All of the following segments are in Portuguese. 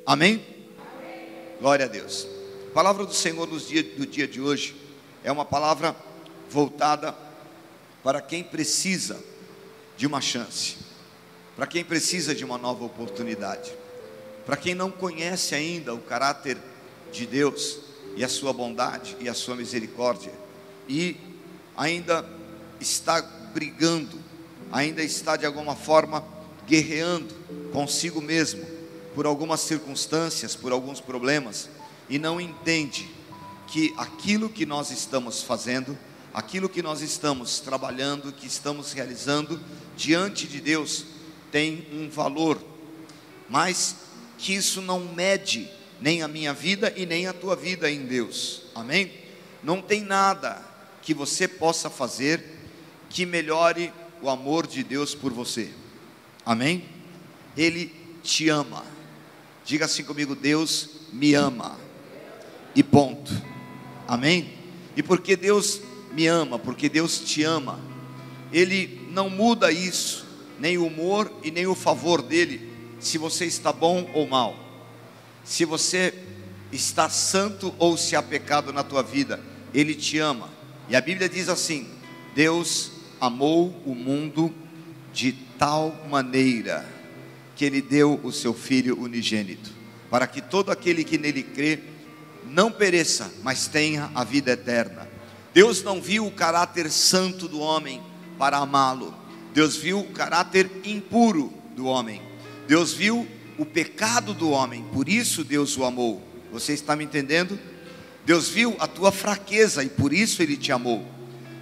Amém? Glória a Deus. A palavra do Senhor do dia de hoje é uma palavra voltada para quem precisa de uma chance, para quem precisa de uma nova oportunidade, para quem não conhece ainda o caráter de Deus e a sua bondade e a sua misericórdia, e ainda está brigando, ainda está de alguma forma guerreando consigo mesmo, por algumas circunstâncias, por alguns problemas, e não entende que aquilo que nós estamos fazendo, aquilo que nós estamos trabalhando, que estamos realizando diante de Deus, tem um valor, mas que isso não mede nem a minha vida e nem a tua vida em Deus. Amém? Não tem nada que você possa fazer que melhore o amor de Deus por você. Amém? Ele te ama. Diga assim comigo: Deus me ama. E ponto. Amém? E porque Deus me ama, porque Deus te ama, Ele não muda isso, nem o humor e nem o favor dele, se você está bom ou mal, se você está santo ou se há pecado na tua vida. Ele te ama. E a Bíblia diz assim: Deus amou o mundo de tal maneira que Ele deu o seu Filho unigênito, para que todo aquele que nele crê não pereça, mas tenha a vida eterna. Deus não viu o caráter santo do homem para amá-lo. Deus viu o caráter impuro do homem. Deus viu o pecado do homem, por isso Deus o amou. Você está me entendendo? Deus viu a tua fraqueza e por isso Ele te amou.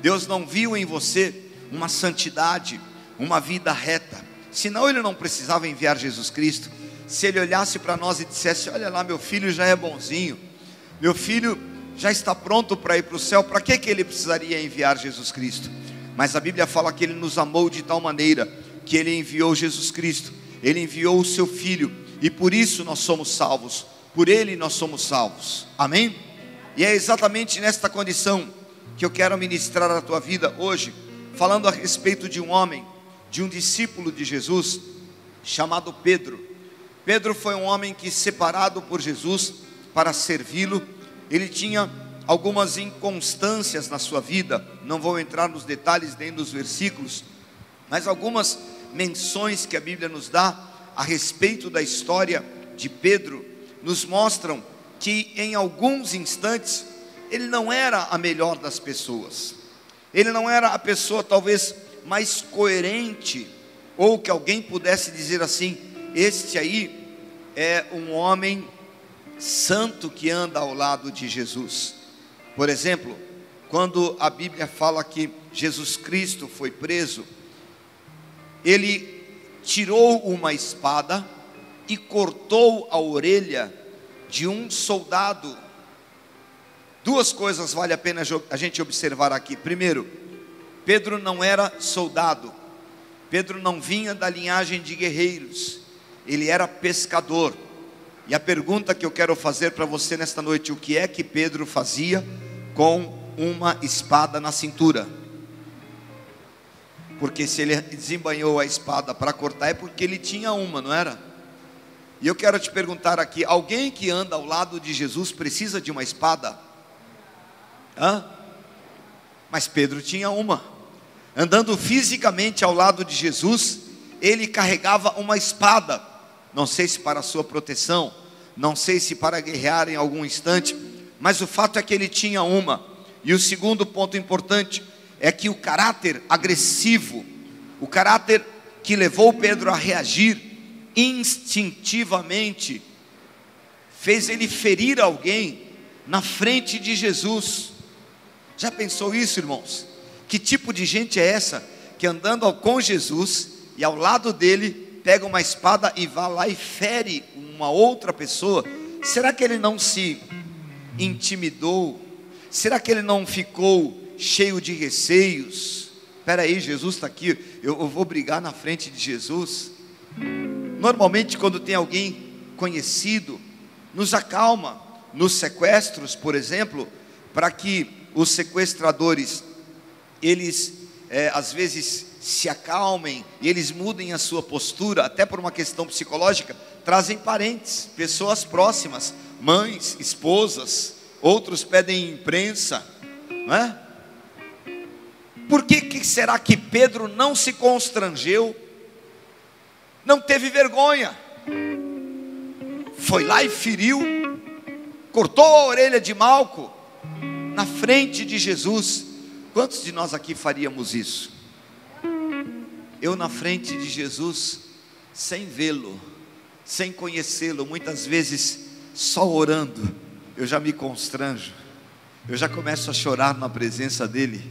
Deus não viu em você uma santidade, uma vida reta, senão Ele não precisava enviar Jesus Cristo. Se Ele olhasse para nós e dissesse: olha lá, meu filho já é bonzinho, meu filho já está pronto para ir para o céu, para que Ele precisaria enviar Jesus Cristo? Mas a Bíblia fala que Ele nos amou de tal maneira que Ele enviou Jesus Cristo. Ele enviou o seu Filho, e por isso nós somos salvos, por Ele nós somos salvos. Amém? E é exatamente nesta condição que eu quero ministrar a tua vida hoje, falando a respeito de um homem, de um discípulo de Jesus, chamado Pedro. Pedro foi um homem que, separado por Jesus para servi-lo, ele tinha algumas inconstâncias na sua vida. Não vou entrar nos detalhes nem nos versículos, mas algumas menções que a Bíblia nos dá a respeito da história de Pedro nos mostram que em alguns instantes ele não era a melhor das pessoas, ele não era a pessoa talvez mais coerente, ou que alguém pudesse dizer assim: este aí é um homem santo que anda ao lado de Jesus. Por exemplo, quando a Bíblia fala que Jesus Cristo foi preso, Ele tirou uma espada e cortou a orelha de um soldado. Duas coisas vale a pena a gente observar aqui. Primeiro, Pedro não era soldado, Pedro não vinha da linhagem de guerreiros, ele era pescador. E a pergunta que eu quero fazer para você nesta noite: o que é que Pedro fazia com uma espada na cintura? Porque se ele desembainhou a espada para cortar, é porque ele tinha uma, não era? E eu quero te perguntar aqui: alguém que anda ao lado de Jesus precisa de uma espada? Mas Pedro tinha uma. Andando fisicamente ao lado de Jesus, ele carregava uma espada. Não sei se para a sua proteção, não sei se para guerrear em algum instante, mas o fato é que ele tinha uma. E o segundo ponto importante é que o caráter agressivo, o caráter que levou Pedro a reagir instintivamente, fez ele ferir alguém na frente de Jesus. Já pensou isso, irmãos? Que tipo de gente é essa que, andando com Jesus e ao lado dele, pega uma espada e vai lá e fere uma outra pessoa? Será que ele não se intimidou? Será que ele não ficou cheio de receios? Espera aí, Jesus está aqui, eu vou brigar na frente de Jesus? Normalmente, quando tem alguém conhecido, nos acalma. Nos sequestros, por exemplo, para que os sequestradores eles às vezes se acalmem e eles mudem a sua postura, até por uma questão psicológica, trazem parentes, pessoas próximas, mães, esposas, outros pedem imprensa, não é? Por que será que Pedro não se constrangeu, não teve vergonha, foi lá e feriu, cortou a orelha de Malco, na frente de Jesus? Quantos de nós aqui faríamos isso? Eu na frente de Jesus, sem vê-lo, sem conhecê-lo, muitas vezes só orando, eu já me constranjo, eu já começo a chorar na presença dele,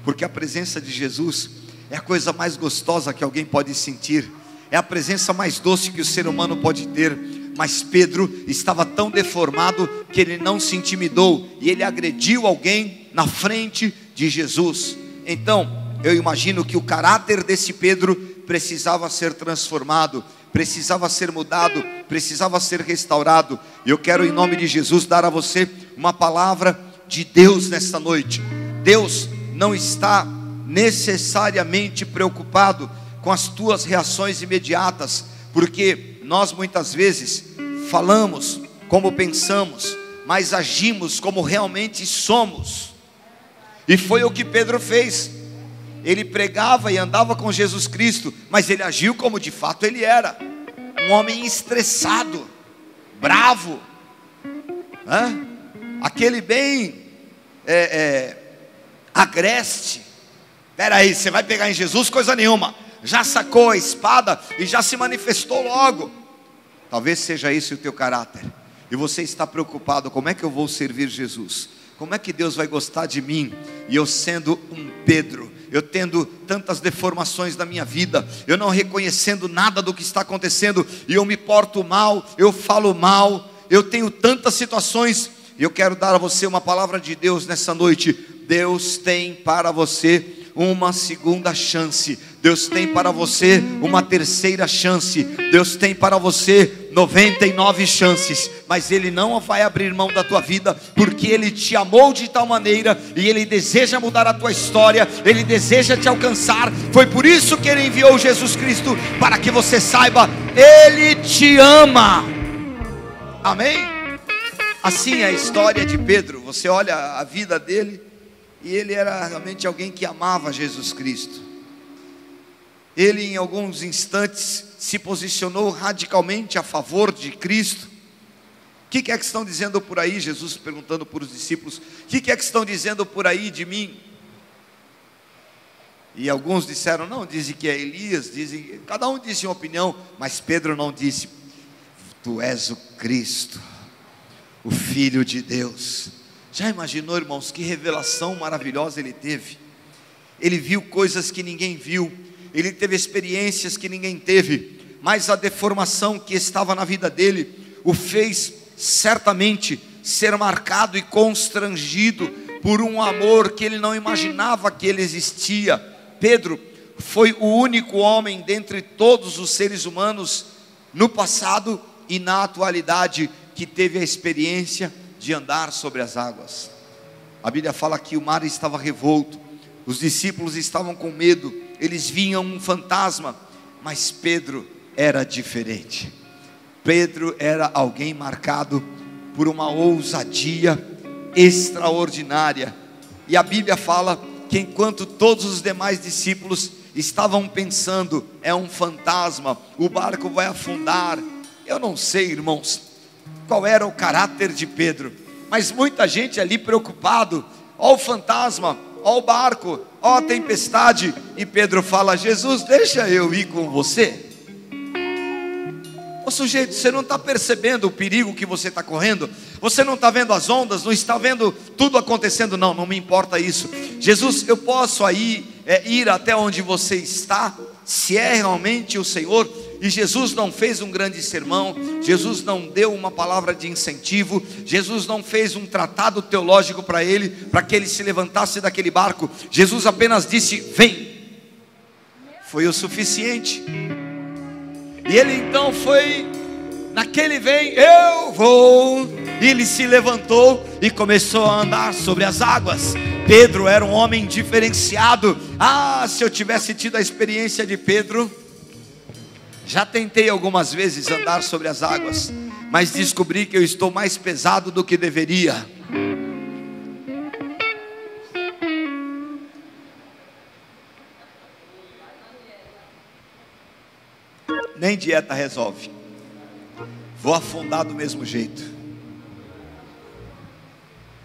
porque a presença de Jesus é a coisa mais gostosa que alguém pode sentir, é a presença mais doce que o ser humano pode ter. Mas Pedro estava tão deformado que ele não se intimidou, e ele agrediu alguém na frente de Jesus. Então eu imagino que o caráter desse Pedro precisava ser transformado, precisava ser mudado, precisava ser restaurado. E eu quero, em nome de Jesus, dar a você uma palavra de Deus nesta noite. Deus não está necessariamente preocupado com as tuas reações imediatas, porque nós muitas vezes falamos como pensamos, mas agimos como realmente somos. E foi o que Pedro fez. Ele pregava e andava com Jesus Cristo, mas ele agiu como de fato ele era, um homem estressado, bravo, né? Aquele bem agreste. Peraí, você vai pegar em Jesus? Coisa nenhuma, já sacou a espada e já se manifestou logo. Talvez seja esse o teu caráter, e você está preocupado: como é que eu vou servir Jesus? Como é que Deus vai gostar de mim? E eu sendo um Pedro, eu tendo tantas deformações na minha vida, eu não reconhecendo nada do que está acontecendo, e eu me porto mal, eu falo mal, eu tenho tantas situações. E eu quero dar a você uma palavra de Deus nessa noite. Deus tem para você uma segunda chance, Deus tem para você uma terceira chance, Deus tem para você 99 chances, mas Ele não vai abrir mão da tua vida, porque Ele te amou de tal maneira, e Ele deseja mudar a tua história, Ele deseja te alcançar. Foi por isso que Ele enviou Jesus Cristo, para que você saiba, Ele te ama. Amém? Assim é a história de Pedro. Você olha a vida dele, e ele era realmente alguém que amava Jesus Cristo. Ele em alguns instantes se posicionou radicalmente a favor de Cristo. O que é que estão dizendo por aí? Jesus perguntando para os discípulos: o que é que estão dizendo por aí de mim? E alguns disseram: não, dizem que é Elias, dizem, cada um disse uma opinião, mas Pedro não disse: tu és o Cristo, o Filho de Deus. Já imaginou, irmãos, que revelação maravilhosa ele teve? Ele viu coisas que ninguém viu, ele teve experiências que ninguém teve, mas a deformação que estava na vida dele o fez certamente ser marcado e constrangido por um amor que ele não imaginava que ele existia. Pedro foi o único homem dentre todos os seres humanos no passado e na atualidade que teve a experiência de andar sobre as águas. A Bíblia fala que o mar estava revolto, os discípulos estavam com medo, eles viam um fantasma, mas Pedro era diferente. Pedro era alguém marcado por uma ousadia extraordinária, e a Bíblia fala que enquanto todos os demais discípulos estavam pensando: é um fantasma, o barco vai afundar. Eu não sei, irmãos, qual era o caráter de Pedro, mas muita gente ali preocupado: ó o fantasma, ó o barco, ó a tempestade. E Pedro fala: Jesus, deixa eu ir com você. Ô sujeito, você não está percebendo o perigo que você está correndo? Você não está vendo as ondas? Não está vendo tudo acontecendo? Não, não me importa isso. Jesus, eu posso aí ir até onde você está, se é realmente o Senhor? E Jesus não fez um grande sermão, Jesus não deu uma palavra de incentivo, Jesus não fez um tratado teológico para ele, para que ele se levantasse daquele barco. Jesus apenas disse: vem. Foi o suficiente. E ele então foi, naquele vem, eu vou. E ele se levantou e começou a andar sobre as águas. Pedro era um homem diferenciado. Ah, se eu tivesse tido a experiência de Pedro. Já tentei algumas vezes andar sobre as águas, mas descobri que eu estou mais pesado do que deveria. Nem dieta resolve. Vou afundar do mesmo jeito.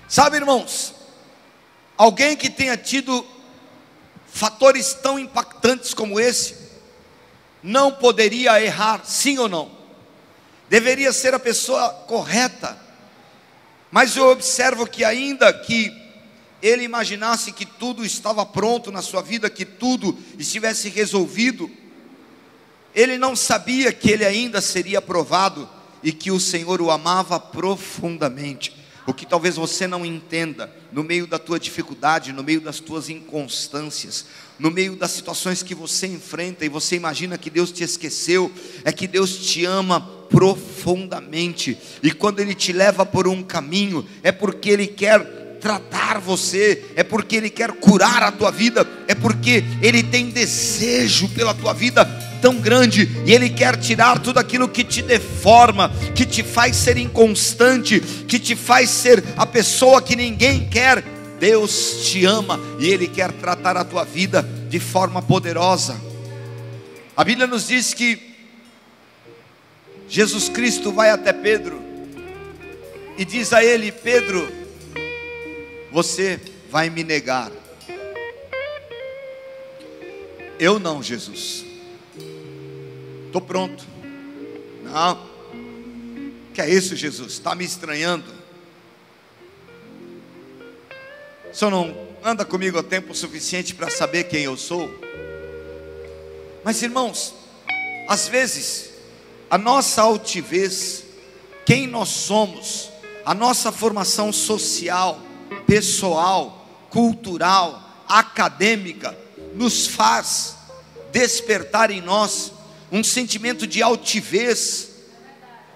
Sabe, irmãos, alguém que tenha tido fatores tão impactantes como esse, não poderia errar, sim ou não? Deveria ser a pessoa correta. Mas eu observo que ainda que ele imaginasse que tudo estava pronto na sua vida, que tudo estivesse resolvido, ele não sabia que ele ainda seria provado e que o Senhor o amava profundamente. O que talvez você não entenda, no meio da tua dificuldade, no meio das tuas inconstâncias, no meio das situações que você enfrenta e você imagina que Deus te esqueceu, é que Deus te ama profundamente. E quando Ele te leva por um caminho, é porque Ele quer tratar você, é porque Ele quer curar a tua vida, é porque Ele tem desejo pela tua vida tão grande, e Ele quer tirar tudo aquilo que te deforma, que te faz ser inconstante, que te faz ser a pessoa que ninguém quer. Deus te ama e Ele quer tratar a tua vida de forma poderosa. A Bíblia nos diz que Jesus Cristo vai até Pedro e diz a ele: Pedro, você vai me negar. Eu não, Jesus. Estou pronto. Não. Que é isso, Jesus? Está me estranhando? O senhor não anda comigo há tempo suficiente para saber quem eu sou? Mas, irmãos, às vezes a nossa altivez, quem nós somos, a nossa formação social, pessoal, cultural, acadêmica, nos faz despertar em nós um sentimento de altivez,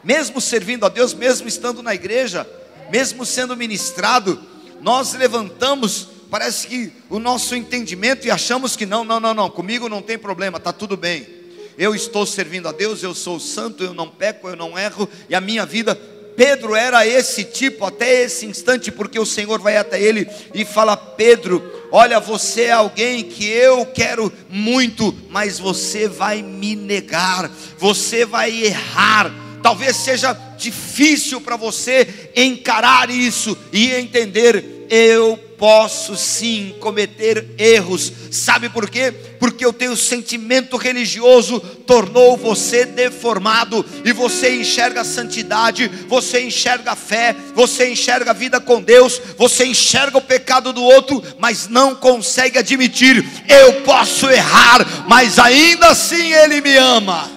mesmo servindo a Deus, mesmo estando na igreja, mesmo sendo ministrado, nós levantamos, parece que o nosso entendimento e achamos que não, comigo não tem problema, está tudo bem, eu estou servindo a Deus, eu sou santo, eu não peco, eu não erro, e a minha vida. Pedro era esse tipo até esse instante, porque o Senhor vai até ele e fala: Pedro, olha, você é alguém que eu quero muito, mas você vai me negar, você vai errar. Talvez seja difícil para você encarar isso e entender: eu posso sim cometer erros. Sabe por quê? Porque o teu sentimento religioso tornou você deformado, e você enxerga a santidade, você enxerga a fé, você enxerga a vida com Deus, você enxerga o pecado do outro, mas não consegue admitir: eu posso errar, mas ainda assim Ele me ama.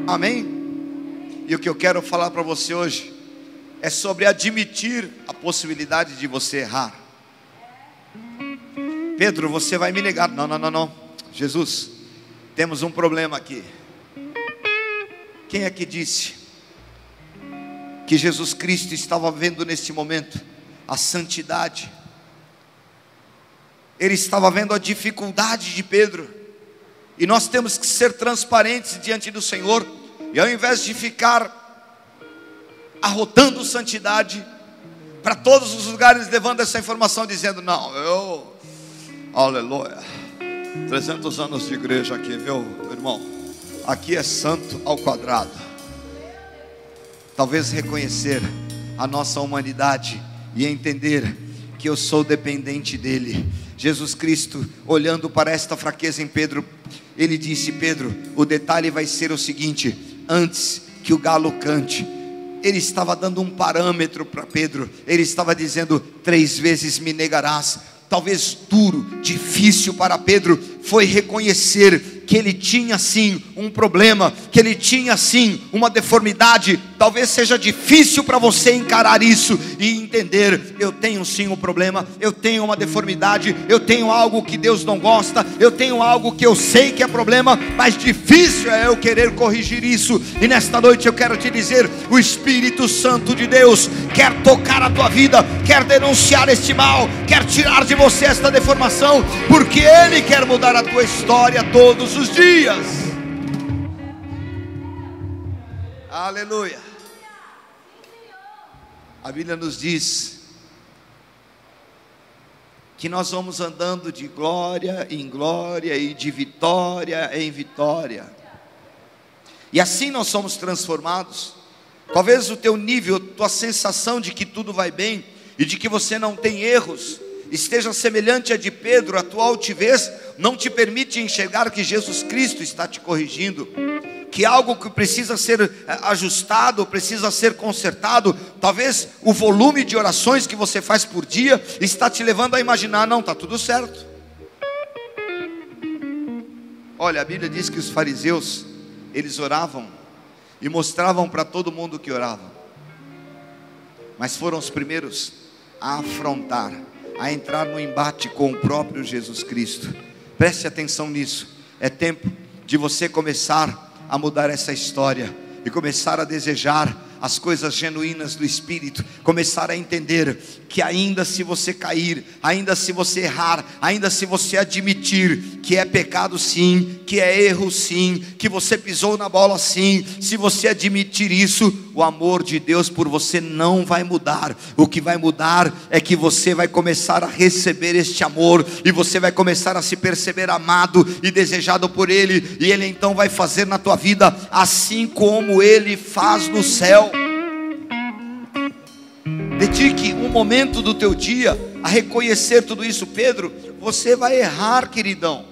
Amém? E o que eu quero falar para você hoje é sobre admitir a possibilidade de você errar. Pedro, você vai me negar. Não, Jesus, temos um problema aqui. Quem é que disse que Jesus Cristo estava vendo nesse momento a santidade? Ele estava vendo a dificuldade de Pedro. E nós temos que ser transparentes diante do Senhor, e ao invés de ficar arrotando santidade para todos os lugares, levando essa informação dizendo: não, aleluia, 300 anos de igreja aqui, viu, irmão? Aqui é santo ao quadrado. Talvez reconhecer a nossa humanidade e entender que eu sou dependente dele. Jesus Cristo, olhando para esta fraqueza em Pedro, Ele disse: Pedro, o detalhe vai ser o seguinte: antes que o galo cante. Ele estava dando um parâmetro para Pedro. Ele estava dizendo: 3 vezes me negarás. Talvez duro, difícil para Pedro foi reconhecer que ele tinha sim um problema, que ele tinha sim uma deformidade, talvez seja difícil para você encarar isso e entender: eu tenho sim um problema, eu tenho uma deformidade, eu tenho algo que Deus não gosta, eu tenho algo que eu sei que é problema, mas difícil é eu querer corrigir isso. E nesta noite eu quero te dizer: o Espírito Santo de Deus quer tocar a tua vida, quer denunciar este mal, quer tirar de você esta deformação, porque Ele quer mudar a tua história todos os dias. Aleluia. A Bíblia nos diz que nós vamos andando de glória em glória e de vitória em vitória, e assim nós somos transformados. Talvez o teu nível, tua sensação de que tudo vai bem e de que você não tem erros esteja semelhante à de Pedro. A tua altivez não te permite enxergar que Jesus Cristo está te corrigindo, que algo que precisa ser ajustado, precisa ser consertado. Talvez o volume de orações que você faz por dia está te levando a imaginar: não, está tudo certo. Olha, a Bíblia diz que os fariseus, eles oravam e mostravam para todo mundo que oravam, mas foram os primeiros a afrontar, a entrar no embate com o próprio Jesus Cristo. Preste atenção nisso. É tempo de você começar a mudar essa história e começar a desejar as coisas genuínas do Espírito, começar a entender que ainda se você cair, ainda se você errar, ainda se você admitir que é pecado sim, que é erro sim, que você pisou na bola sim, se você admitir isso, o amor de Deus por você não vai mudar. O que vai mudar é que você vai começar a receber este amor, e você vai começar a se perceber amado e desejado por Ele, e Ele então vai fazer na tua vida assim como Ele faz no céu. Dedique um momento do teu dia a reconhecer tudo isso. Pedro, você vai errar, queridão.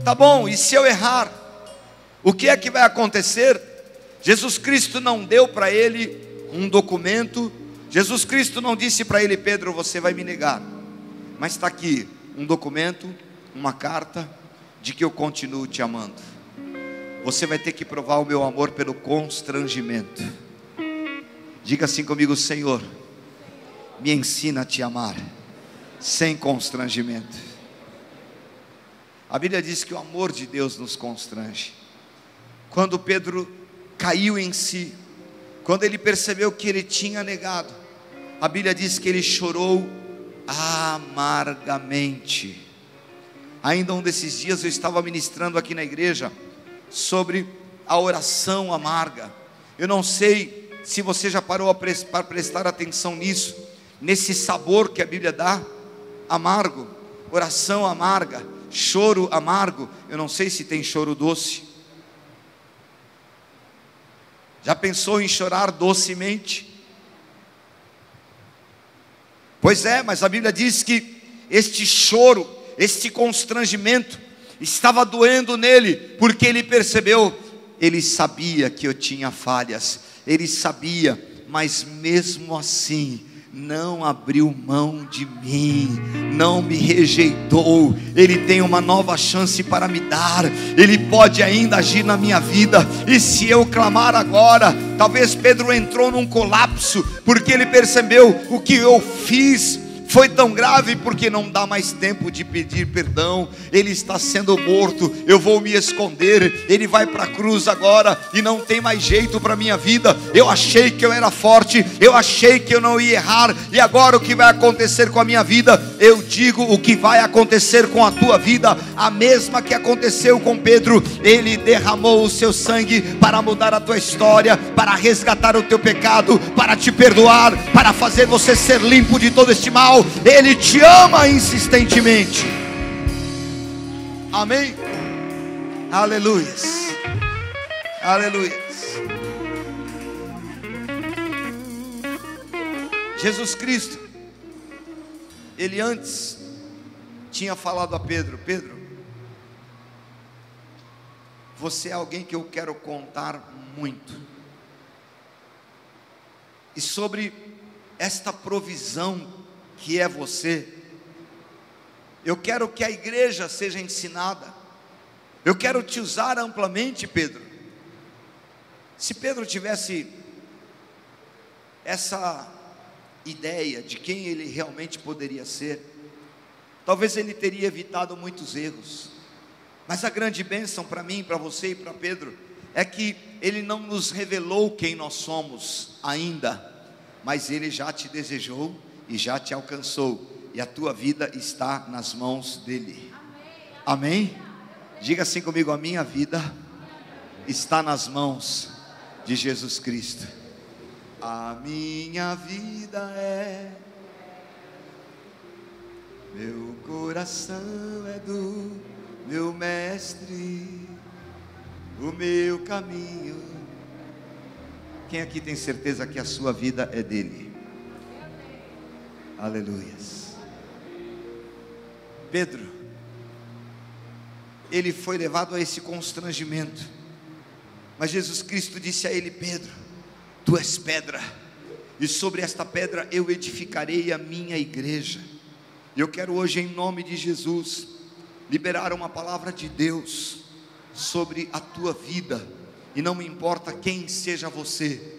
Tá bom, e se eu errar, o que é que vai acontecer? Jesus Cristo não deu para ele um documento. Jesus Cristo não disse para ele: Pedro, você vai me negar. Mas está aqui um documento, uma carta de que eu continuo te amando. Você vai ter que provar o meu amor pelo constrangimento. Diga assim comigo: Senhor, me ensina a te amar sem constrangimento. A Bíblia diz que o amor de Deus nos constrange. Quando Pedro caiu em si, quando ele percebeu que ele tinha negado, a Bíblia diz que ele chorou amargamente. Ainda um desses dias eu estava ministrando aqui na igreja sobre a oração amarga. Eu não sei se você já parou para prestar atenção nisso, nesse sabor que a Bíblia dá, amargo, oração amarga, choro amargo. Eu não sei se tem choro doce. Já pensou em chorar docemente? Pois é, mas a Bíblia diz que este choro, este constrangimento estava doendo nele, porque ele percebeu, ele sabia que eu tinha falhas, ele sabia, mas mesmo assim não abriu mão de mim, não me rejeitou. Ele tem uma nova chance para me dar, Ele pode ainda agir na minha vida, e se eu clamar agora, talvez Pedro entrou num colapso, porque ele percebeu: o que eu fiz foi tão grave, porque não dá mais tempo de pedir perdão. Ele está sendo morto, eu vou me esconder. Ele vai para a cruz agora, e não tem mais jeito para a minha vida. Eu achei que eu era forte, eu achei que eu não ia errar, e agora o que vai acontecer com a minha vida? Eu digo o que vai acontecer com a tua vida, a mesma que aconteceu com Pedro. Ele derramou o seu sangue para mudar a tua história, para resgatar o teu pecado, para te perdoar, para fazer você ser limpo de todo este mal. Ele te ama insistentemente. Amém? Aleluias. Aleluias. Jesus Cristo, Ele antes tinha falado a Pedro: Pedro, você é alguém que eu quero contar muito. E sobre esta provisão que é você, eu quero que a igreja seja ensinada. Eu quero te usar amplamente, Pedro. Se Pedro tivesse essa ideia de quem ele realmente poderia ser, talvez ele teria evitado muitos erros. Mas a grande bênção para mim, para você e para Pedro, é que ele não nos revelou quem nós somos ainda, mas ele já te desejou e já te alcançou, e a tua vida está nas mãos dele. Amém? Diga assim comigo: a minha vida está nas mãos de Jesus Cristo. A minha vida é, meu coração é do meu mestre, o meu caminho. Quem aqui tem certeza que a sua vida é dele? Aleluias. Pedro, ele foi levado a esse constrangimento, mas Jesus Cristo disse a ele: Pedro, tu és pedra, e sobre esta pedra eu edificarei a minha igreja. E eu quero hoje, em nome de Jesus, liberar uma palavra de Deus sobre a tua vida. E não me importa quem seja você,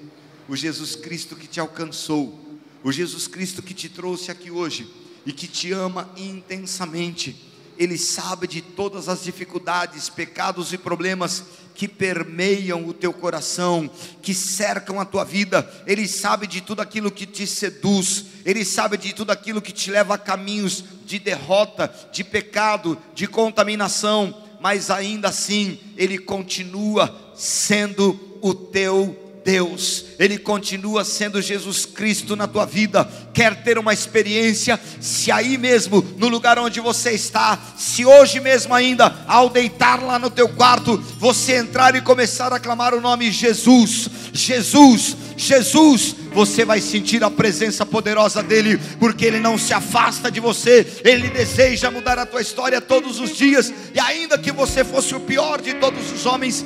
o Jesus Cristo que te alcançou, o Jesus Cristo que te trouxe aqui hoje e que te ama intensamente, Ele sabe de todas as dificuldades, pecados e problemas que permeiam o teu coração, que cercam a tua vida. Ele sabe de tudo aquilo que te seduz, Ele sabe de tudo aquilo que te leva a caminhos de derrota, de pecado, de contaminação, mas ainda assim Ele continua sendo o teu Deus, Ele continua sendo Jesus Cristo na tua vida. Quer ter uma experiência? Se aí mesmo, no lugar onde você está, se hoje mesmo ainda, ao deitar lá no teu quarto, você entrar e começar a clamar o nome Jesus, Jesus, Jesus, você vai sentir a presença poderosa dEle, porque Ele não se afasta de você, Ele deseja mudar a tua história todos os dias. E ainda que você fosse o pior de todos os homens,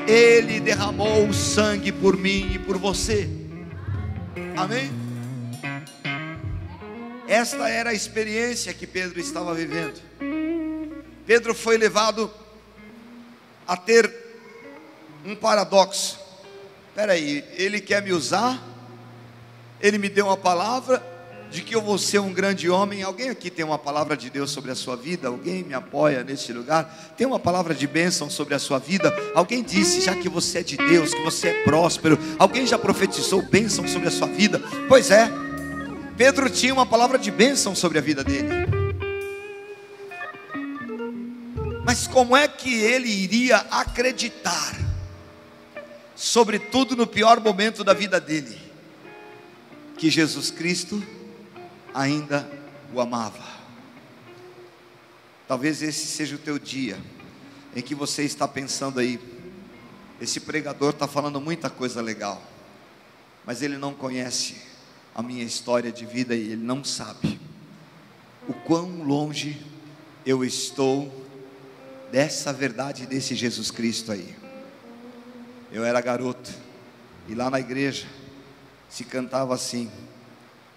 Ele derramou o sangue por mim e por você. Amém? Esta era a experiência que Pedro estava vivendo. Pedro foi levado a ter um paradoxo. Espera aí, ele quer me usar, ele me deu uma palavra de que eu vou ser um grande homem. Alguém aqui tem uma palavra de Deus sobre a sua vida? Alguém me apoia neste lugar? Tem uma palavra de bênção sobre a sua vida? Alguém disse já que você é de Deus, que você é próspero? Alguém já profetizou bênção sobre a sua vida? Pois é, Pedro tinha uma palavra de bênção sobre a vida dele. Mas como é que ele iria acreditar, sobretudo no pior momento da vida dele, que Jesus Cristo ainda o amava? Talvez esse seja o teu dia, em que você está pensando aí: esse pregador está falando muita coisa legal, mas ele não conhece a minha história de vida, e ele não sabe o quão longe eu estou dessa verdade, desse Jesus Cristo aí. Eu era garoto, e lá na igreja se cantava assim: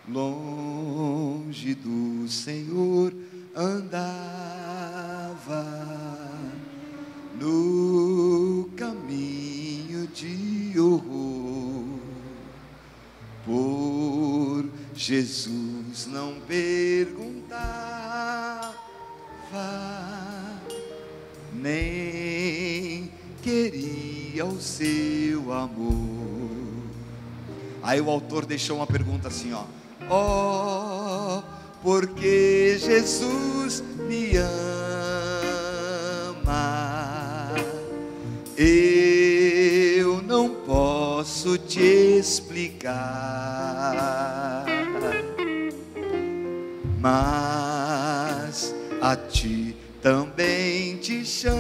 longe do Senhor andava, no caminho de horror, por Jesus não perguntava, nem queria o seu amor. Aí o autor deixou uma pergunta assim, ó: oh, porque Jesus me ama, eu não posso te explicar, mas a ti também te chama,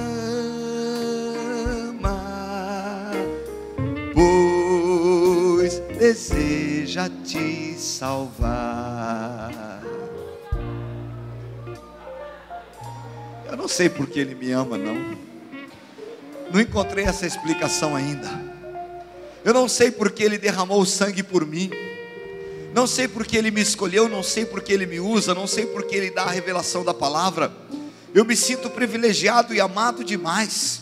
pois deseja te salvar. Eu não sei porque ele me ama, não encontrei essa explicação ainda. Eu não sei porque ele derramou o sangue por mim, não sei porque ele me escolheu, não sei porque ele me usa, não sei porque ele dá a revelação da palavra. Eu me sinto privilegiado e amado demais.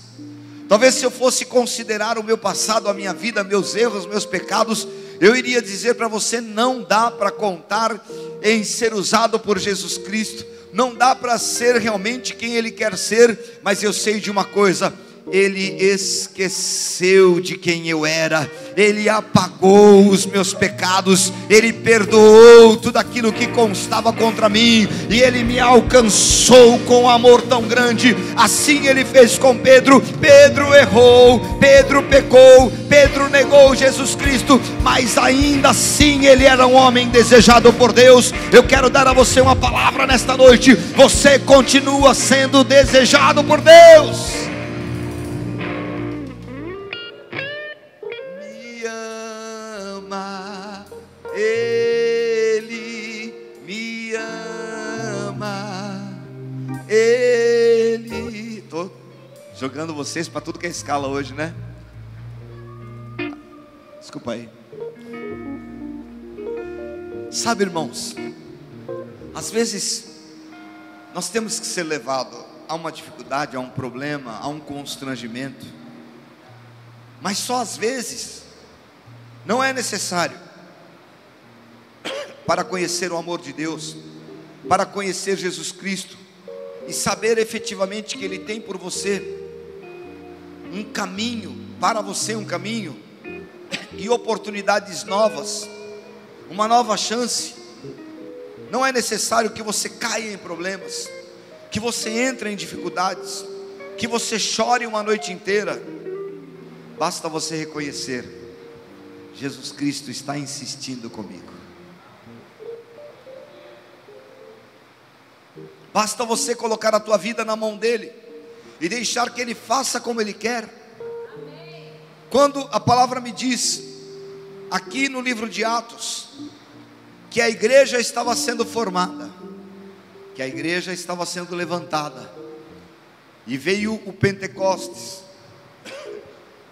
Talvez se eu fosse considerar o meu passado, a minha vida, meus erros, meus pecados, eu iria dizer para você: não dá para contar em ser usado por Jesus Cristo, não dá para ser realmente quem Ele quer ser. Mas eu sei de uma coisa: Ele esqueceu de quem eu era, Ele apagou os meus pecados, Ele perdoou tudo aquilo que constava contra mim, e Ele me alcançou com um amor tão grande. Assim Ele fez com Pedro. Pedro errou, Pedro pecou, Pedro negou Jesus Cristo, mas ainda assim ele era um homem desejado por Deus. Eu quero dar a você uma palavra nesta noite: você continua sendo desejado por Deus. Ele me ama, Ele... Estou jogando vocês para tudo que é escala hoje, né? Desculpa aí. Sabe, irmãos, às vezes nós temos que ser levados a uma dificuldade, a um problema, a um constrangimento, mas só às vezes. Não é necessário para conhecer o amor de Deus, para conhecer Jesus Cristo e saber efetivamente que Ele tem por você um caminho, para você um caminho e oportunidades novas, uma nova chance. Não é necessário que você caia em problemas, que você entre em dificuldades, que você chore uma noite inteira. Basta você reconhecer: Jesus Cristo está insistindo comigo. Basta você colocar a tua vida na mão dEle e deixar que Ele faça como Ele quer. Quando a palavra me diz, aqui no livro de Atos, que a igreja estava sendo formada, que a igreja estava sendo levantada, e veio o Pentecostes,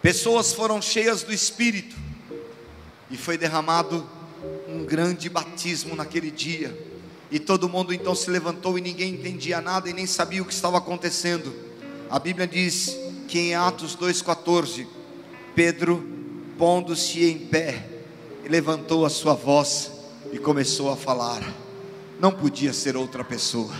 pessoas foram cheias do Espírito, e foi derramado um grande batismo naquele dia, e todo mundo então se levantou, e ninguém entendia nada e nem sabia o que estava acontecendo. A Bíblia diz que em Atos 2,14, Pedro, pondo-se em pé, levantou a sua voz e começou a falar. Não podia ser outra pessoa,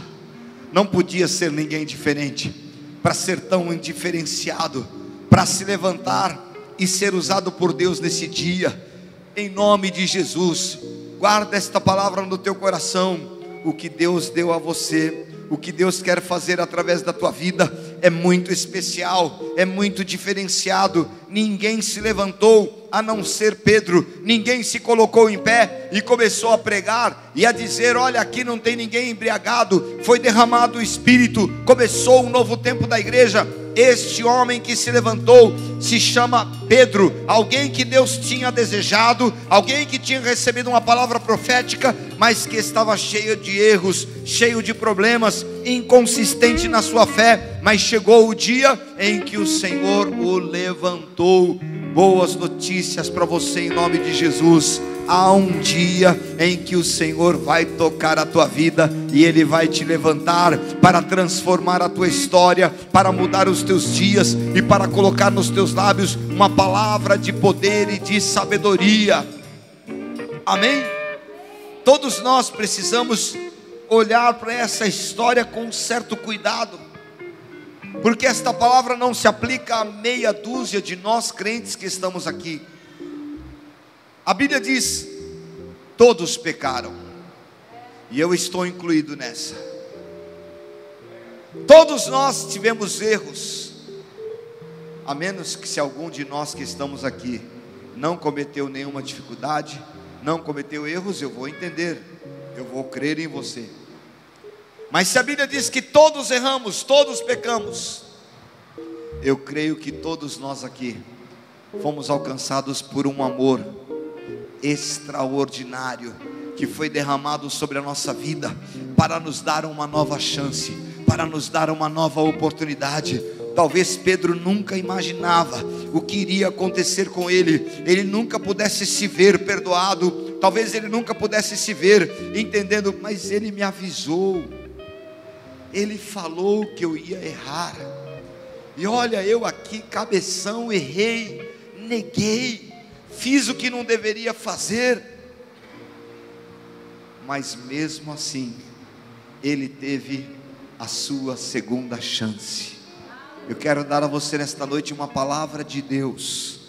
não podia ser ninguém diferente, para ser tão indiferenciado, para se levantar e ser usado por Deus nesse dia. Em nome de Jesus, guarda esta palavra no teu coração. O que Deus deu a você, o que Deus quer fazer através da tua vida é muito especial, é muito diferenciado. Ninguém se levantou a não ser Pedro, ninguém se colocou em pé e começou a pregar e a dizer: olha, aqui não tem ninguém embriagado, foi derramado o Espírito, começou um novo tempo da igreja. Este homem que se levantou se chama Pedro, alguém que Deus tinha desejado, alguém que tinha recebido uma palavra profética, mas que estava cheio de erros, cheio de problemas, inconsistente na sua fé. Mas chegou o dia em que o Senhor o levantou. Boas notícias para você em nome de Jesus. Há um dia em que o Senhor vai tocar a tua vida e Ele vai te levantar para transformar a tua história, para mudar os teus dias e para colocar nos teus lábios uma palavra de poder e de sabedoria. Amém? Todos nós precisamos olhar para essa história com um certo cuidado, porque esta palavra não se aplica a meia dúzia de nós crentes que estamos aqui. A Bíblia diz: todos pecaram, e eu estou incluído nessa. Todos nós tivemos erros, a menos que se algum de nós que estamos aqui não cometeu nenhuma dificuldade, não cometeu erros, eu vou entender, eu vou crer em você. Mas se a Bíblia diz que todos erramos, todos pecamos, eu creio que todos nós aqui fomos alcançados por um amor extraordinário que foi derramado sobre a nossa vida para nos dar uma nova chance, para nos dar uma nova oportunidade. Talvez Pedro nunca imaginava o que iria acontecer com ele. Ele nunca pudesse se ver perdoado, talvez ele nunca pudesse se ver entendendo, mas ele me avisou, ele falou que eu ia errar, E olha, eu aqui, cabeção, errei, neguei, fiz o que não deveria fazer. Mas mesmo assim, ele teve a sua segunda chance. Eu quero dar a você nesta noite uma palavra de Deus.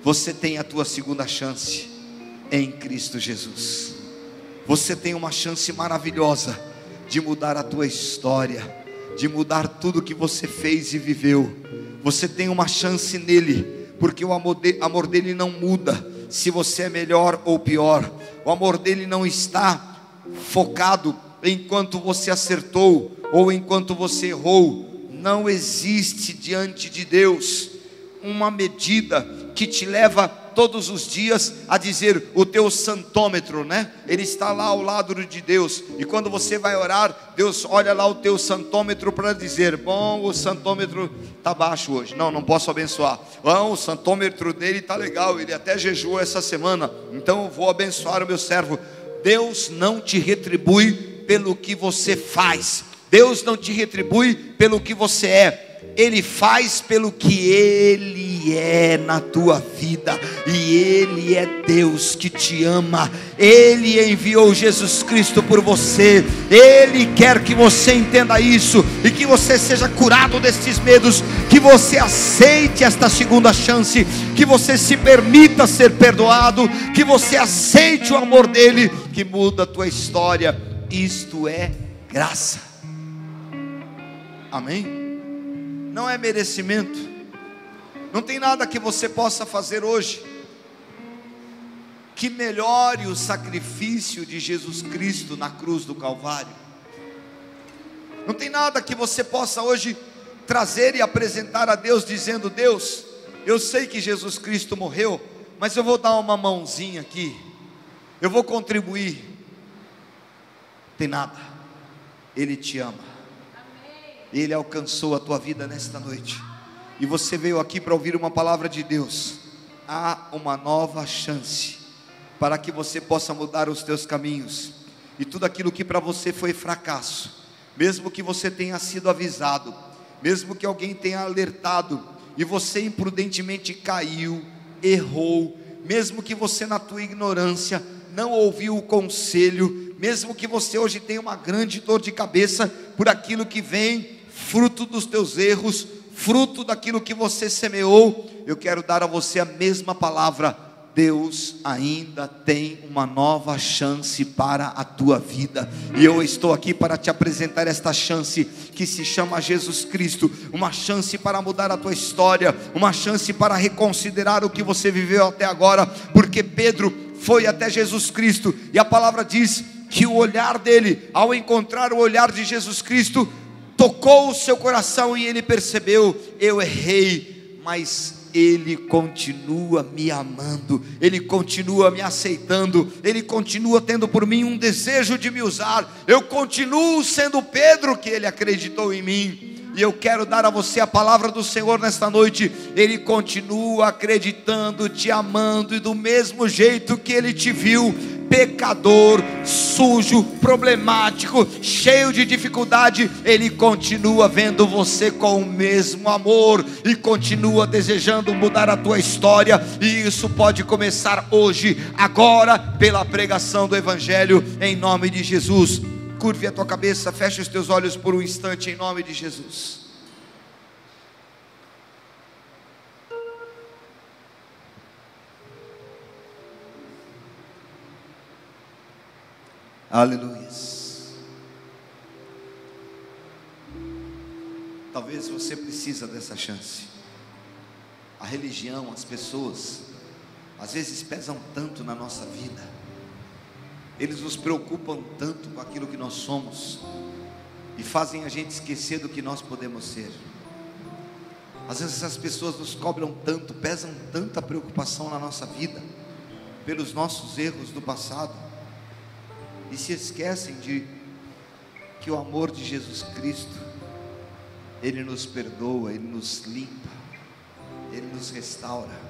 Você tem a tua segunda chance em Cristo Jesus. Você tem uma chance maravilhosa de mudar a tua história, de mudar tudo que você fez e viveu. Você tem uma chance nele, porque o amor dele não muda se você é melhor ou pior. O amor dele não está focado enquanto você acertou ou enquanto você errou. Não existe diante de Deus uma medida que te leva todos os dias a dizer o teu santômetro, né? Ele está lá ao lado de Deus, e quando você vai orar, Deus olha lá o teu santômetro para dizer: bom, o santômetro está baixo hoje, não posso abençoar. Bom, o santômetro dele está legal, ele até jejuou essa semana, então eu vou abençoar o meu servo. Deus não te retribui pelo que você faz, Deus não te retribui pelo que você é, Ele faz pelo que Ele é na tua vida. E Ele é Deus que te ama. Ele enviou Jesus Cristo por você. Ele quer que você entenda isso, e que você seja curado destes medos, que você aceite esta segunda chance, que você se permita ser perdoado, que você aceite o amor dele, que muda a tua história. Isto é graça. Amém? Não é merecimento. Não tem nada que você possa fazer hoje que melhore o sacrifício de Jesus Cristo na cruz do Calvário. Não tem nada que você possa hoje trazer e apresentar a Deus dizendo: Deus, eu sei que Jesus Cristo morreu, mas eu vou dar uma mãozinha aqui, eu vou contribuir. Não tem nada. Ele te ama. Ele alcançou a tua vida nesta noite, e você veio aqui para ouvir uma palavra de Deus. Há uma nova chance para que você possa mudar os teus caminhos, e tudo aquilo que para você foi fracasso, mesmo que você tenha sido avisado, mesmo que alguém tenha alertado, e você imprudentemente caiu, errou, mesmo que você na tua ignorância não ouviu o conselho, mesmo que você hoje tenha uma grande dor de cabeça por aquilo que vem fruto dos teus erros, fruto daquilo que você semeou, eu quero dar a você a mesma palavra: Deus ainda tem uma nova chance para a tua vida, e eu estou aqui para te apresentar esta chance que se chama Jesus Cristo, uma chance para mudar a tua história, uma chance para reconsiderar o que você viveu até agora, porque Pedro foi até Jesus Cristo, e a palavra diz que o olhar dele, ao encontrar o olhar de Jesus Cristo, tocou o seu coração, e ele percebeu: eu errei, mas Ele continua me amando, Ele continua me aceitando, Ele continua tendo por mim um desejo de me usar. Eu continuo sendo Pedro que Ele acreditou em mim. E eu quero dar a você a palavra do Senhor nesta noite: Ele continua acreditando, te amando, e do mesmo jeito que Ele te viu, pecador, sujo, problemático, cheio de dificuldade, Ele continua vendo você com o mesmo amor, e continua desejando mudar a tua história. E isso pode começar hoje, agora, pela pregação do Evangelho, em nome de Jesus. Curve a tua cabeça, feche os teus olhos por um instante, em nome de Jesus. Aleluia. Talvez você precisa dessa chance. A religião, as pessoas, às vezes pesam tanto na nossa vida. Eles nos preocupam tanto com aquilo que nós somos, e fazem a gente esquecer do que nós podemos ser. Às vezes as pessoas nos cobram tanto, pesam tanta preocupação na nossa vida, pelos nossos erros do passado, e se esquecem de que o amor de Jesus Cristo, Ele nos perdoa, Ele nos limpa, Ele nos restaura.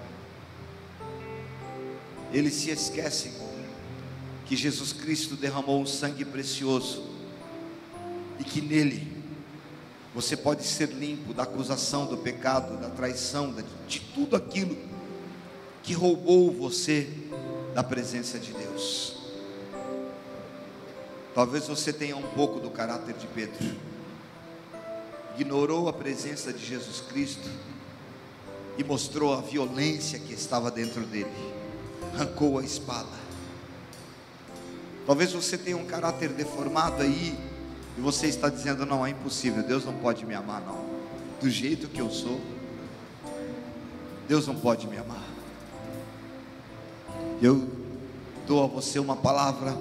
Eles se esquecem que Jesus Cristo derramou um sangue precioso, e que nele Você pode ser limpo da acusação, do pecado, da traição, de tudo aquilo que roubou você da presença de Deus. Talvez você tenha um pouco do caráter de Pedro. Ignorou a presença de Jesus Cristo e mostrou a violência que estava dentro dele. Arrancou a espada. Talvez você tenha um caráter deformado aí, e você está dizendo: não, é impossível, Deus não pode me amar não. Do jeito que eu sou, Deus não pode me amar. Eu dou a você uma palavra,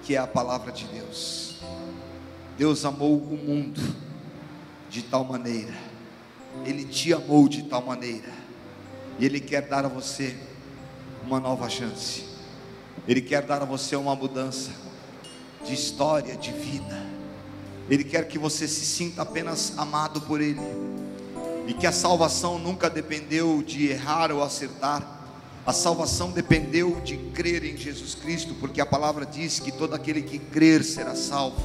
que é a palavra de Deus. Deus amou o mundo de tal maneira, Ele te amou de tal maneira, e Ele quer dar a você uma nova chance. Ele quer dar a você uma mudança de história, de vida. Ele quer que você se sinta apenas amado por Ele, e que a salvação nunca dependeu de errar ou acertar. A salvação dependeu de crer em Jesus Cristo, porque a palavra diz que todo aquele que crer será salvo.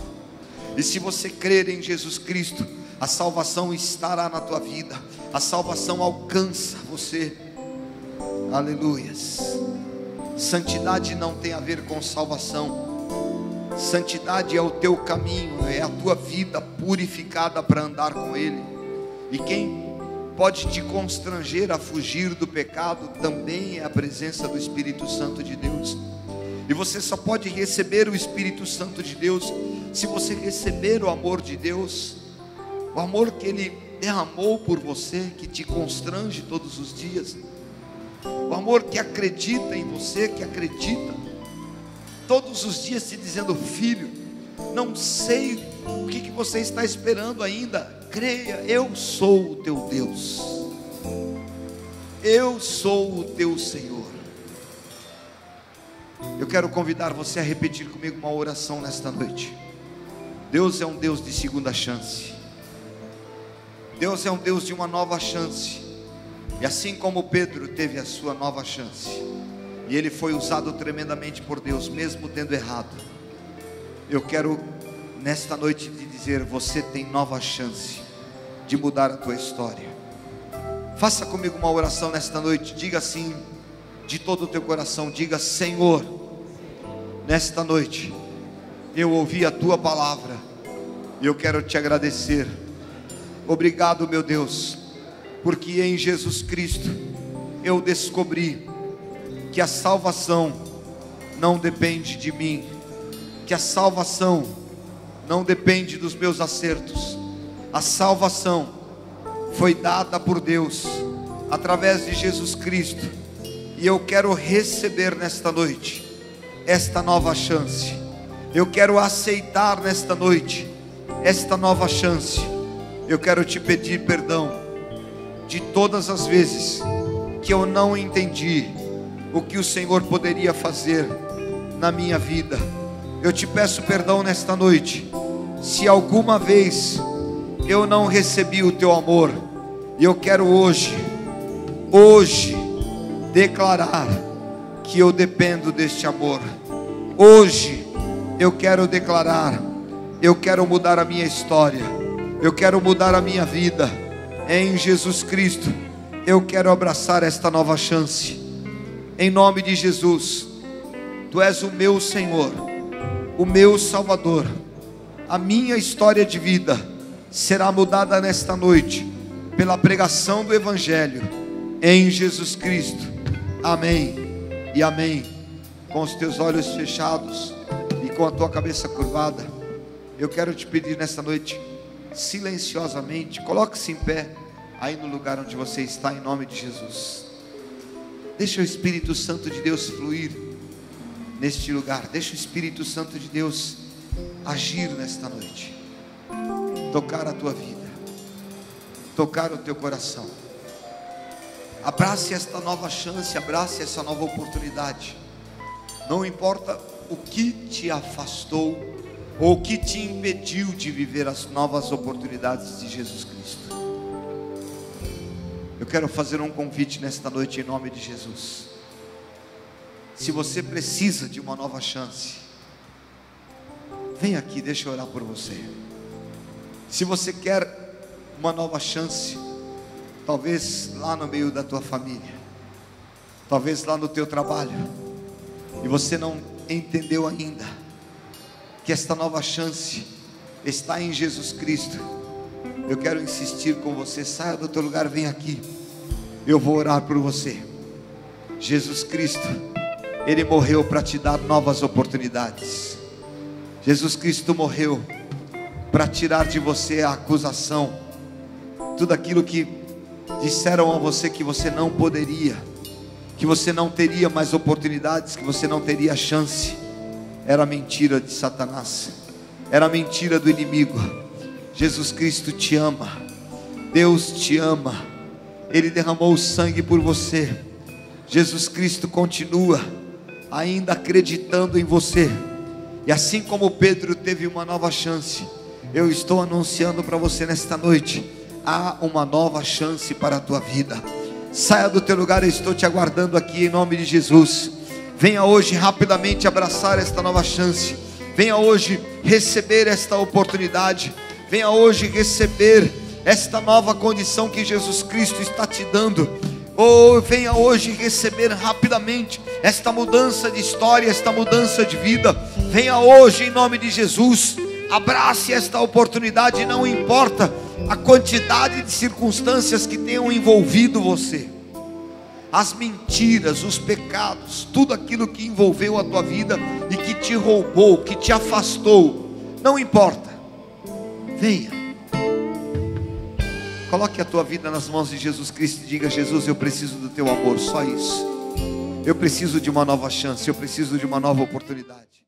E se você crer em Jesus Cristo, a salvação estará na tua vida, a salvação alcança você. Aleluias. Santidade não tem a ver com salvação. Santidade é o teu caminho, é a tua vida purificada para andar com Ele. E quem pode te constranger a fugir do pecado também é a presença do Espírito Santo de Deus. E você só pode receber o Espírito Santo de Deus se você receber o amor de Deus, o amor que Ele derramou por você, que te constrange todos os dias, o amor que acredita em você, que acredita todos os dias te dizendo: filho, não sei o que você está esperando ainda, creia, eu sou o teu Deus, eu sou o teu Senhor. Eu quero convidar você a repetir comigo uma oração nesta noite. Deus é um Deus de segunda chance. Deus é um Deus de uma nova chance. E assim como Pedro teve a sua nova chance, e ele foi usado tremendamente por Deus, mesmo tendo errado, eu quero nesta noite te dizer: você tem nova chance de mudar a tua história. Faça comigo uma oração nesta noite. Diga assim, de todo o teu coração, diga: Senhor, nesta noite eu ouvi a tua palavra, e eu quero te agradecer. Obrigado, meu Deus, porque em Jesus Cristo eu descobri que a salvação não depende de mim, que a salvação não depende dos meus acertos. A salvação foi dada por Deus através de Jesus Cristo, e eu quero receber nesta noite esta nova chance. Eu quero aceitar nesta noite esta nova chance. Eu quero te pedir perdão de todas as vezes que eu não entendi o que o Senhor poderia fazer na minha vida. Eu te peço perdão nesta noite, se alguma vez eu não recebi o teu amor. E eu quero hoje declarar que eu dependo deste amor. Hoje eu quero declarar, eu quero mudar a minha história, eu quero mudar a minha vida. Em Jesus Cristo eu quero abraçar esta nova chance. Em nome de Jesus, Tu és o meu Senhor, o meu Salvador. A minha história de vida será mudada nesta noite pela pregação do Evangelho, em Jesus Cristo. Amém e amém. Com os teus olhos fechados e com a tua cabeça curvada, eu quero te pedir nesta noite, silenciosamente, coloque-se em pé aí no lugar onde você está, em nome de Jesus. Deixa o Espírito Santo de Deus fluir neste lugar. Deixa o Espírito Santo de Deus agir nesta noite, tocar a tua vida, tocar o teu coração. Abrace esta nova chance, abrace essa nova oportunidade. Não importa o que te afastou ou o que te impediu de viver as novas oportunidades de Jesus Cristo. Eu quero fazer um convite nesta noite em nome de Jesus. Se você precisa de uma nova chance, vem aqui, deixa eu orar por você. Se você quer uma nova chance. Talvez lá no meio da tua família, talvez lá no teu trabalho, e você não entendeu ainda que esta nova chance está em Jesus Cristo. Eu quero insistir com você. Saia do teu lugar, vem aqui, eu vou orar por você. Jesus Cristo, Ele morreu para te dar novas oportunidades. Jesus Cristo morreu para tirar de você a acusação, tudo aquilo que disseram a você que você não poderia, que você não teria mais oportunidades, que você não teria chance. Era mentira de Satanás, era mentira do inimigo. Jesus Cristo te ama, Deus te ama, Ele derramou o sangue por você. Jesus Cristo continua ainda acreditando em você, e assim como Pedro teve uma nova chance, eu estou anunciando para você nesta noite: há uma nova chance para a tua vida. Saia do teu lugar, eu estou te aguardando aqui em nome de Jesus. Venha hoje rapidamente abraçar esta nova chance. Venha hoje receber esta oportunidade. Venha hoje receber esta nova condição que Jesus Cristo está te dando. Ou venha hoje receber rapidamente esta mudança de história, esta mudança de vida. Venha hoje em nome de Jesus. Abrace esta oportunidade, não importa a quantidade de circunstâncias que tenham envolvido você, as mentiras, os pecados, tudo aquilo que envolveu a tua vida e que te roubou, que te afastou, não importa. Venha, coloque a tua vida nas mãos de Jesus Cristo e diga: Jesus, eu preciso do teu amor, só isso. Eu preciso de uma nova chance, eu preciso de uma nova oportunidade.